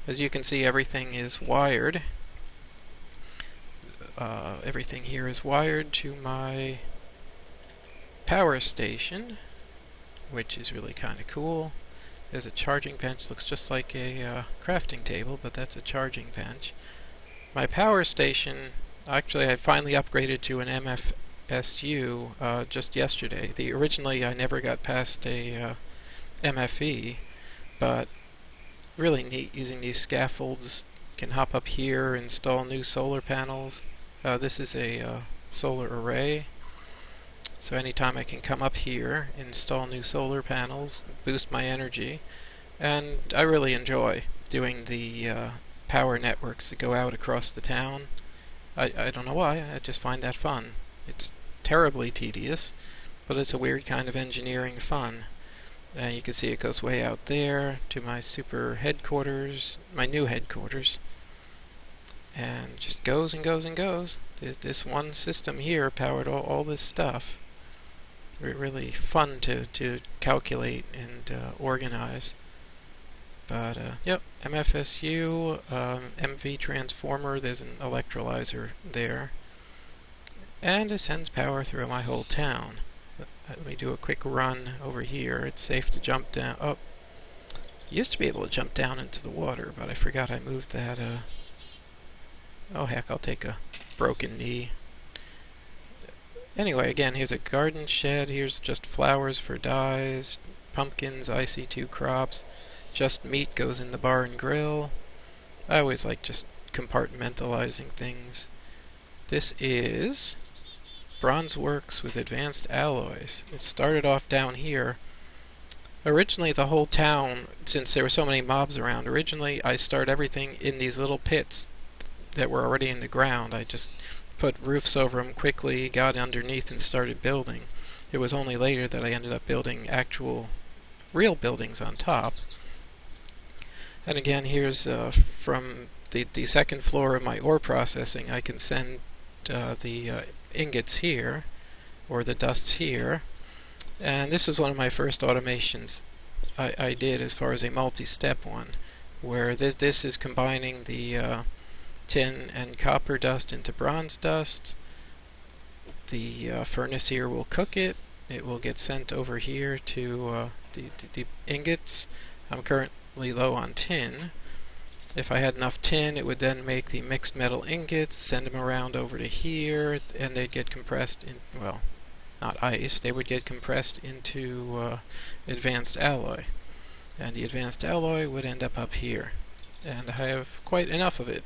As you can see, everything is wired. Everything here is wired to my power station, which is really kind of cool. There's a charging bench, looks just like a crafting table, but that's a charging bench. My power station, actually I finally upgraded to an MFSU just yesterday. Originally I never got past a MFE, but really neat using these scaffolds. Can hop up here, install new solar panels. This is a solar array. So anytime I can come up here, install new solar panels, boost my energy, and I really enjoy doing the power networks that go out across the town. I don't know why, I just find that fun. It's terribly tedious, but it's a weird kind of engineering fun. You can see it goes way out there to my super headquarters, my new headquarters, and just goes and goes and goes. This one system here powered all this stuff. Really fun to calculate and organize. But yep, MFSU, MV transformer, there's an electrolyzer there. And it sends power through my whole town. Let me do a quick run over here. It's safe to jump down. Oh, used to be able to jump down into the water, but I forgot I moved that. Oh heck, I'll take a broken knee. Anyway, again, here's a garden shed. Here's just flowers for dyes, pumpkins, IC2 crops. Just meat goes in the bar and grill. I always like just compartmentalizing things. This is Bronze Works with advanced alloys. It started off down here. Originally the whole town, since there were so many mobs around, originally I started everything in these little pits that were already in the ground. I just put roofs over them quickly, got underneath and started building. It was only later that I ended up building actual real buildings on top. And again, here's from the second floor of my ore processing, I can send the ingots here, or the dusts here. And this was one of my first automations I did as far as a multi-step one, where this is combining the tin and copper dust into bronze dust. The furnace here will cook it. It will get sent over here to the ingots. I'm currently low on tin. If I had enough tin, it would then make the mixed metal ingots, send them around over to here, and they'd get compressed in, well, not ice, they would get compressed into advanced alloy. And the advanced alloy would end up here. And I have quite enough of it.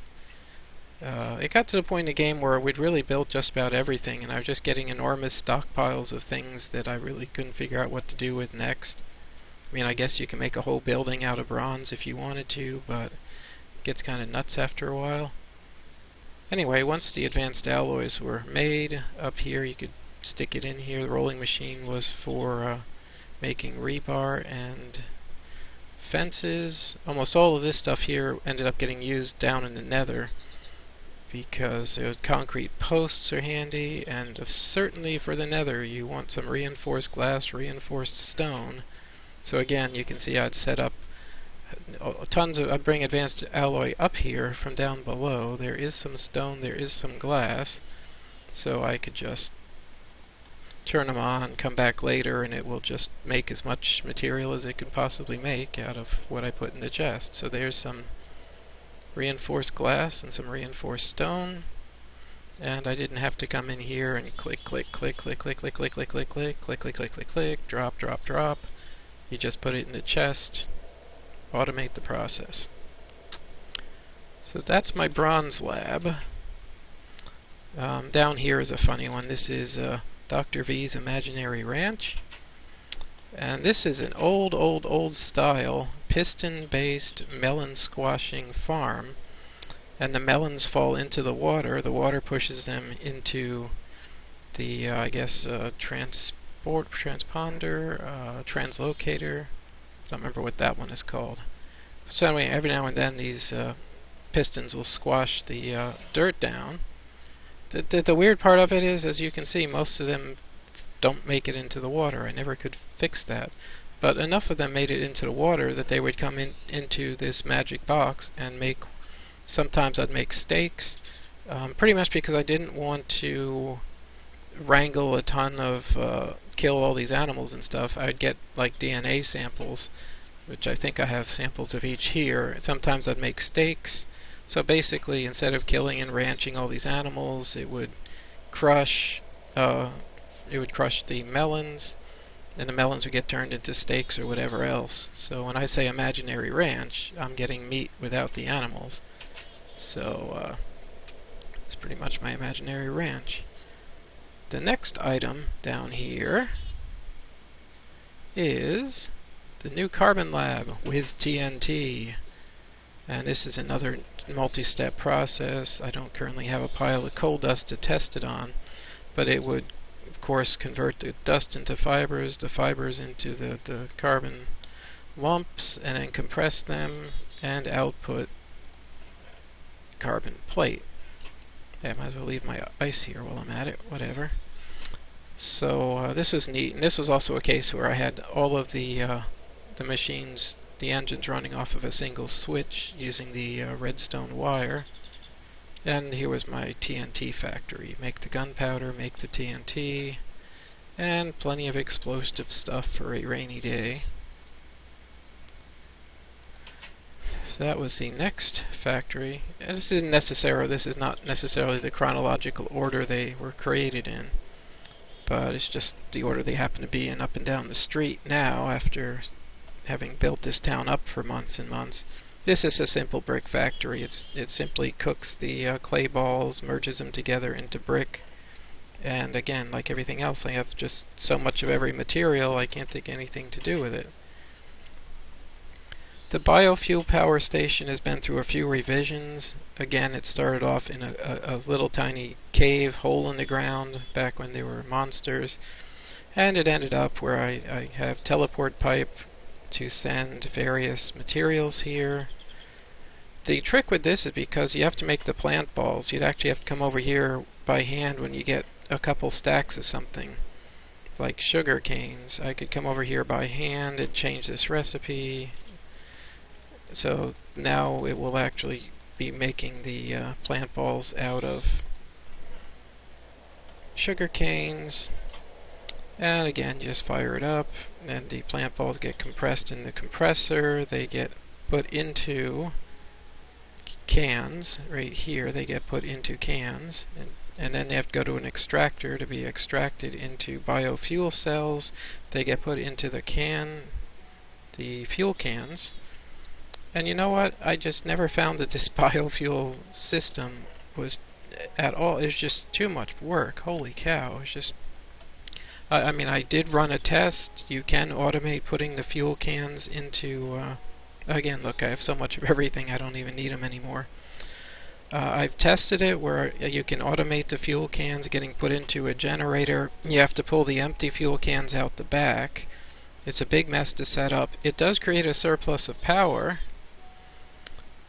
It got to the point in the game where we'd really built just about everything, and I was just getting enormous stockpiles of things that I really couldn't figure out what to do with next. I mean, I guess you can make a whole building out of bronze if you wanted to, but it gets kind of nuts after a while. Anyway, once the advanced alloys were made, up here you could stick it in here. The rolling machine was for making rebar and fences. Almost all of this stuff here ended up getting used down in the nether, because concrete posts are handy, and certainly for the nether you want some reinforced glass, reinforced stone. So again, you can see I'd set up tons of, I'd bring advanced alloy up here from down below. There is some stone, there is some glass, so I could just turn them on, come back later, and it will just make as much material as it could possibly make out of what I put in the chest. So there's some reinforced glass and some reinforced stone, and I didn't have to come in here and click, click, click, click, click, click, click, click, click, click, click, click, click, click, click, drop, drop, drop. You just put it in the chest, automate the process. So that's my bronze lab. Down here is a funny one. This is Dr. V's Imaginary Ranch. And this is an old style piston-based melon squashing farm. And the melons fall into the water. The water pushes them into the, I guess, transponder, translocator. I don't remember what that one is called. So anyway, every now and then these pistons will squash the dirt down. The weird part of it is, as you can see, most of them don't make it into the water. I never could fix that. but enough of them made it into the water that they would come into this magic box and make. Sometimes I'd make steaks, pretty much because I didn't want to wrangle a ton of kill all these animals and stuff. I'd get like DNA samples, which I think I have samples of each here. Sometimes I'd make steaks. So basically, instead of killing and ranching all these animals, it would crush the melons, and the melons would get turned into steaks or whatever else. So when I say imaginary ranch, I'm getting meat without the animals. So it's pretty much my imaginary ranch. The next item down here is the new carbon lab with TNT. And this is another multi-step process. I don't currently have a pile of coal dust to test it on, but it would of course convert the dust into fibers, the fibers into the carbon lumps, and then compress them and output carbon plate. Yeah, I might as well leave my ice here while I'm at it, whatever. So this was neat, and this was also a case where I had all of the machines, the engines running off of a single switch using the redstone wire. And here was my TNT factory. Make the gunpowder, make the TNT, and plenty of explosive stuff for a rainy day. So that was the next factory. And this is not necessarily the chronological order they were created in, but it's just the order they happen to be in up and down the street now after having built this town up for months and months. This is a simple brick factory. It simply cooks the clay balls, merges them together into brick, and again, like everything else, I have just so much of every material I can't think anything to do with it. The biofuel power station has been through a few revisions. Again, it started off in a little tiny cave hole in the ground back when they were monsters, and it ended up where I have teleport pipe to send various materials here. The trick with this is because you have to make the plant balls, you'd actually have to come over here by hand when you get a couple stacks of something, like sugar canes. I could come over here by hand and change this recipe. So now it will actually be making the plant balls out of sugar canes. And again, just fire it up, and the plant balls get compressed in the compressor. They get put into cans right here. They get put into cans, and then they have to go to an extractor to be extracted into biofuel cells. They get put into the fuel cans. And you know what? I just never found that this biofuel system was at all. It's just too much work. Holy cow! It's just. I mean, I did run a test. You can automate putting the fuel cans into. Again, look, I have so much of everything. I don't even need them anymore. I've tested it where you can automate the fuel cans getting put into a generator. You have to pull the empty fuel cans out the back. It's a big mess to set up. It does create a surplus of power,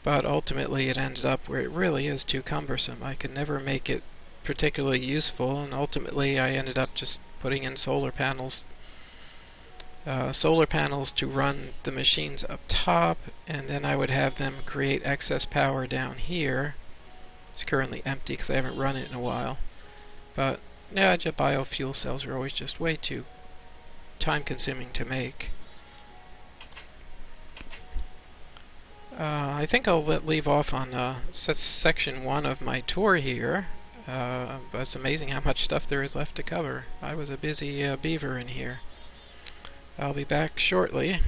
but ultimately it ended up where it really is too cumbersome. I could never make it particularly useful, and ultimately I ended up just putting in solar panels to run the machines up top, and then I would have them create excess power down here. It's currently empty because I haven't run it in a while. But yeah, biofuel cells are always just way too time-consuming to make. I think I'll leave off on section 1 of my tour here. It's amazing how much stuff there is left to cover. I was a busy beaver in here. I'll be back shortly.